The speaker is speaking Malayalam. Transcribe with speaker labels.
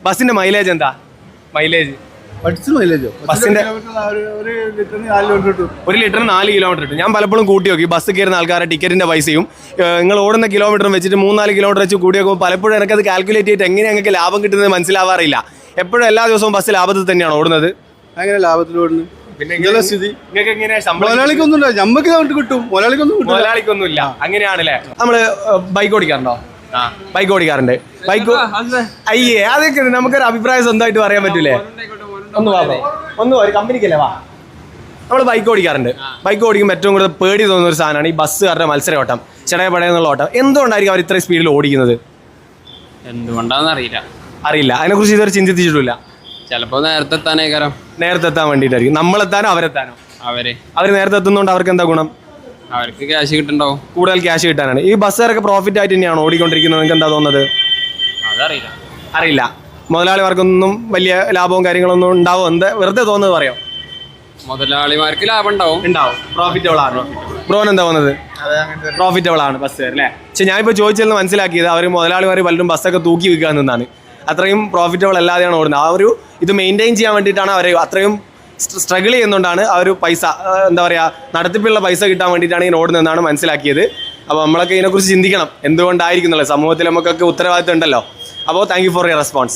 Speaker 1: ബസ്സിന്റെ മൈലേജ് എന്താ? മൈലേജ് ബസ്സിന്റെ 1 ലിറ്ററിന് 4 കിലോമീറ്റർ കിട്ടും. ഞാൻ പലപ്പോഴും കൂട്ടി നോക്കി ബസ് കയറുന്ന ആൾക്കാരുടെ ടിക്കറ്റിന്റെ പൈസയും നിങ്ങൾ ഓടുന്ന കിലോമീറ്ററും വെച്ചിട്ട് 3-4 കിലോമീറ്റർ വെച്ച് കൂടി നോക്കുമ്പോൾ പലപ്പോഴും എനിക്കത് കാൽക്കുലേറ്റ് ചെയ്തിട്ട് എങ്ങനെ ഞങ്ങൾക്ക് ലാഭം കിട്ടുന്നത് മനസ്സിലാവാറില്ല. എപ്പോഴും എല്ലാ ദിവസവും ബസ് ലാഭത്തിൽ തന്നെയാണ് ഓടുന്നത്.
Speaker 2: അങ്ങനെ ലാഭത്തിൽ ഓടുന്നത് സ്ഥിതി
Speaker 1: നിങ്ങൾക്ക് എങ്ങനെയാ ശമ്പളം?
Speaker 2: മുതലാളിക്കൊന്നും ഞമ്മക്ക് കിട്ടും,
Speaker 1: മുതലാളിക്കൊന്നുമില്ല. അങ്ങനെയാണല്ലേ. നമ്മള് ബൈക്ക് ഓടിക്കാറുണ്ടോ? ബൈക്ക് ഓടിക്കാറുണ്ട്. ബൈക്ക് അയ്യേ അതൊക്കെ നമുക്കൊരു അഭിപ്രായം സ്വന്തമായിട്ട് പറയാൻ പറ്റൂലേ? ഒന്ന് കമ്പനിക്കല്ലേ വാ. നമ്മൾ ബൈക്ക് ഓടിക്കാറുണ്ട്. ബൈക്ക് ഓടിക്കുമ്പോൾ ഏറ്റവും കൂടുതൽ പേടി തോന്നുന്ന ഒരു സാധനമാണ് ഈ ബസ്സുകാരുടെ മത്സര ഓട്ടം, ചെടയപടയെന്നുള്ള ഓട്ടം. എന്തുകൊണ്ടായിരിക്കും അവർ ഇത്രയും സ്പീഡിൽ ഓടിക്കുന്നത്?
Speaker 3: എന്തുകൊണ്ടാന്ന്
Speaker 1: അറിയില്ല. അതിനെക്കുറിച്ച് ഇതുവരെ ചിന്തിച്ചിട്ടില്ല.
Speaker 3: ചിലപ്പോ
Speaker 1: നേരത്തെ എത്താൻ വേണ്ടിയിട്ടായിരിക്കും. നമ്മളെത്താനോ അവരെത്താനോ? അവർ നേരത്തെ എത്തുന്നതുകൊണ്ട് അവർക്ക് എന്താ ഗുണം?
Speaker 3: അവർക്ക് ക്യാഷ് കിട്ടുന്നുണ്ടാവും.
Speaker 1: കൂടുതൽ ക്യാഷ് കിട്ടാനാണ്. ഈ ബസ്സുകാരൊക്കെ പ്രോഫിറ്റ് ആയിട്ട് തന്നെയാണ് ഓടിക്കൊണ്ടിരിക്കുന്നത്. നിങ്ങൾക്ക് എന്താ തോന്നുന്നത്? അറിയില്ല. മുതലാളിമാർക്കൊന്നും വലിയ ലാഭവും കാര്യങ്ങളൊന്നും ഉണ്ടാവും എന്താ വെറുതെ തോന്നുന്നത് പറയാം?
Speaker 3: മുതലാളിമാർക്ക് ലാഭം ഉണ്ടാവും.
Speaker 1: പ്രോഫിറ്റബിൾ ആണ്. ബ്രോൻ എന്താ തോന്നുന്നത്? പ്രോഫിറ്റബിൾ ആണ് ബസ്സുകാർ അല്ലേ? പക്ഷെ ഞാനിപ്പോൾ ചോദിച്ചതെന്ന് മനസ്സിലാക്കിയത് അവർ മുതലാളിമാർ പലരും ബസ്സൊക്കെ തൂക്കി വിൽക്കുക എന്നാണ്. അത്രയും പ്രോഫിറ്റബിൾ അല്ലാതെയാണ് ഓടുന്നത്. ആ ഒരു ഇത് മെയിൻറ്റെയിൻ ചെയ്യാൻ വേണ്ടിയിട്ടാണ് അവർ അത്രയും സ്ട്രഗിൾ ചെയ്യുന്നതുകൊണ്ടാണ് ആ ഒരു പൈസ എന്താ പറയുക നടത്തിപ്പുള്ള പൈസ കിട്ടാൻ വേണ്ടിയിട്ടാണ് ഇങ്ങനെ ഓടുന്നതെന്നാണ് മനസ്സിലാക്കിയത്. അപ്പോൾ നമ്മളൊക്കെ ഇതിനെക്കുറിച്ച് ചിന്തിക്കണം എന്തുകൊണ്ടായിരിക്കും എന്നുള്ളത്. സമൂഹത്തിൽ നമുക്കൊക്കെ ഉത്തരവാദിത്തം ഉണ്ടല്ലോ. അപ്പോൾ thank you for your response.